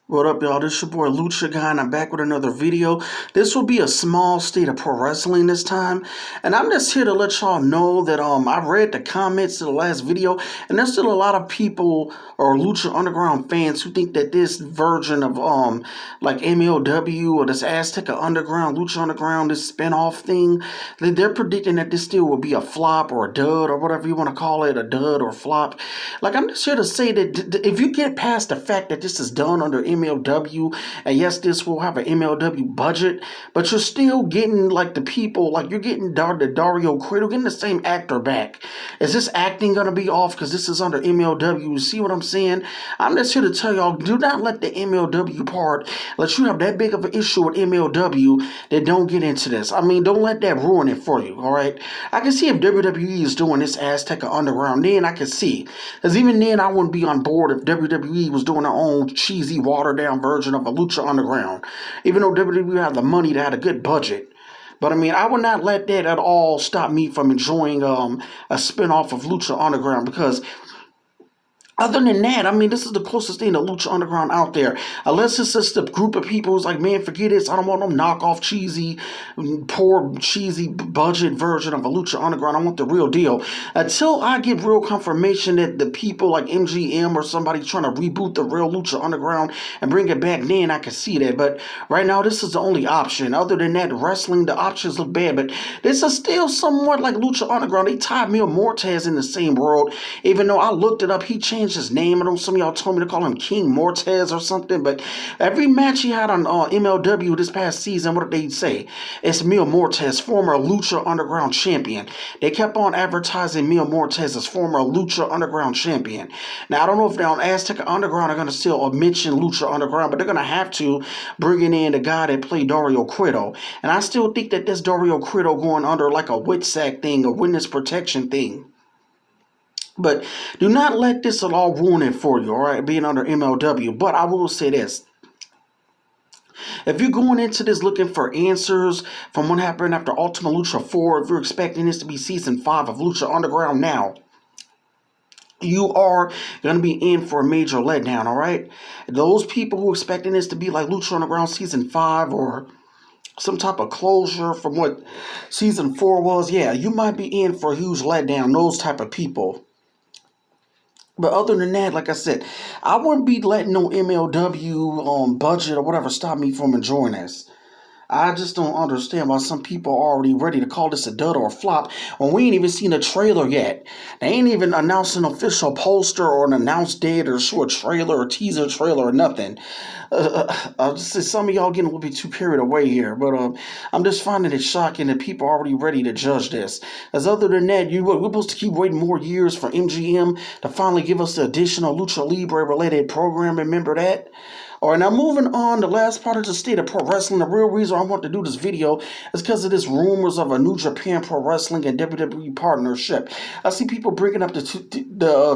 What up, y'all? This your boy Lucha Guy, and I'm back with another video. This will be a small state of pro wrestling this time, and I'm just here to let y'all know that I read the comments to the last video, and there's still a lot of people or Lucha Underground fans who think that this version of like MLW or this Azteca Underground, Lucha Underground, this spinoff thing, they're predicting that this still will be a flop or a dud or whatever you want to call it, a dud or flop. Like, I'm just here to say that if you get past the fact that this is done under MLW, and yes, this will have an MLW budget, but you're still getting like the people, like you're getting the Dario Cueto, getting the same actor back. Is this acting gonna be off because this is under MLW? See what I'm saying? I'm just here to tell y'all, do not let the MLW part let you have that big of an issue with MLW that don't get into this. I mean, don't let that ruin it for you, all right? I can see if WWE is doing this Azteca Underground, then I can see. Because even then, I wouldn't be on board if WWE was doing their own cheesy, watered-down version of a Lucha Underground. Even though WWE had the money to have a good budget. But I mean, I would not let that at all stop me from enjoying a spin-off of Lucha Underground, because other than that, I mean, this is the closest thing to Lucha Underground out there. Unless it's just a group of people who's like, man, forget this. I don't want no knockoff, cheesy, poor, cheesy budget version of a Lucha Underground. I want the real deal. Until I get real confirmation that the people like MGM or somebody trying to reboot the real Lucha Underground and bring it back, then I can see that. But right now, this is the only option. Other than that, wrestling, the options look bad. But this is still somewhat like Lucha Underground. They tied Mil Mortez in the same world. Even though I looked it up, he changed his name. I know some of y'all told me to call him King Mortez or something, but every match he had on MLW this past season, what did they say? It's Mil Mortez, former Lucha Underground champion. They kept on advertising Mil Mortez as former Lucha Underground champion. Now, I don't know if on Azteca Underground are going to still mention Lucha Underground, but they're going to have to, bringing in the guy that played Dario Cueto. And I still think that this Dario Cueto going under like a WITSAC thing, a witness protection thing. But do not let this at all ruin it for you, all right, being under MLW. But I will say this. If you're going into this looking for answers from what happened after Ultima Lucha 4, if you're expecting this to be Season 5 of Lucha Underground now, you are going to be in for a major letdown, all right? Those people who are expecting this to be like Lucha Underground Season 5 or some type of closure from what Season 4 was, yeah, you might be in for a huge letdown, those type of people. But other than that, like I said, I wouldn't be letting no MLW budget or whatever stop me from enjoying this. I just don't understand why some people are already ready to call this a dud or a flop when we ain't even seen a trailer yet. They ain't even announced an official poster or an announced date or show a trailer or teaser trailer or nothing. I'll just say some of y'all getting a little bit too carried away here, but I'm just finding it shocking that people are already ready to judge this. As other than that, we're supposed to keep waiting more years for MGM to finally give us the additional Lucha Libre related program. Remember that? All right, now moving on, the last part of the state of pro wrestling. The real reason I want to do this video is because of this rumors of a New Japan Pro Wrestling and WWE partnership. I see people bringing up the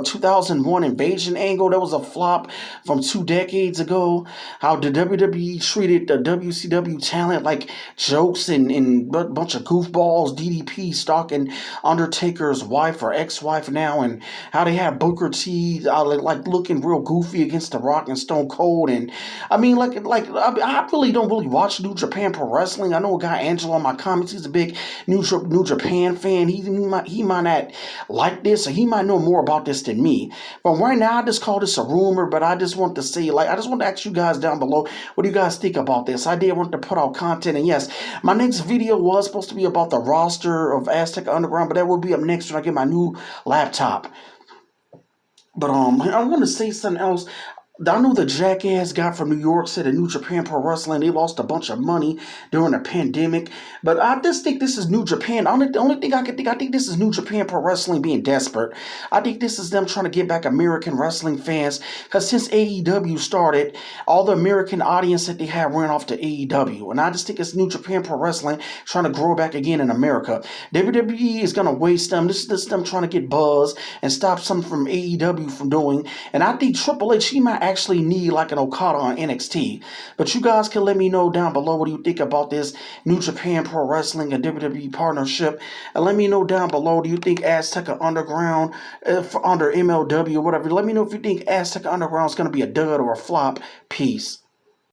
2001 Invasion angle. That was a flop from 2 decades ago. How the WWE treated the WCW talent like jokes and a bunch of goofballs, DDP stalking Undertaker's wife or ex-wife now, and how they have Booker T like looking real goofy against The Rock and Stone Cold. And I mean, I really don't really watch New Japan Pro Wrestling. I know a guy, Angelo, in my comments, he's a big New Japan fan. He might not like this, or he might know more about this than me. But right now, I just call this a rumor, but I just want to say, I just want to ask you guys down below, what do you guys think about this? I did want to put out content, and yes, my next video was supposed to be about the roster of Azteca Underground, but that will be up next when I get my new laptop. But I want to say something else. I know the jackass guy from New York said that New Japan Pro Wrestling, they lost a bunch of money during the pandemic. But I just think this is New Japan. The only thing I can think, I think this is New Japan Pro Wrestling being desperate. I think this is them trying to get back American wrestling fans. Because since AEW started, all the American audience that they had ran off to AEW. And I just think it's New Japan Pro Wrestling trying to grow back again in America. WWE is going to waste them. This is them trying to get buzz and stop something from AEW from doing. And I think Triple H, he might actually need like an Okada on NXT. But you guys can let me know down below what do you think about this New Japan Pro Wrestling and WWE partnership. And let me know down below, do you think Azteca Underground under MLW or whatever? Let me know if you think Azteca Underground is going to be a dud or a flop. Peace.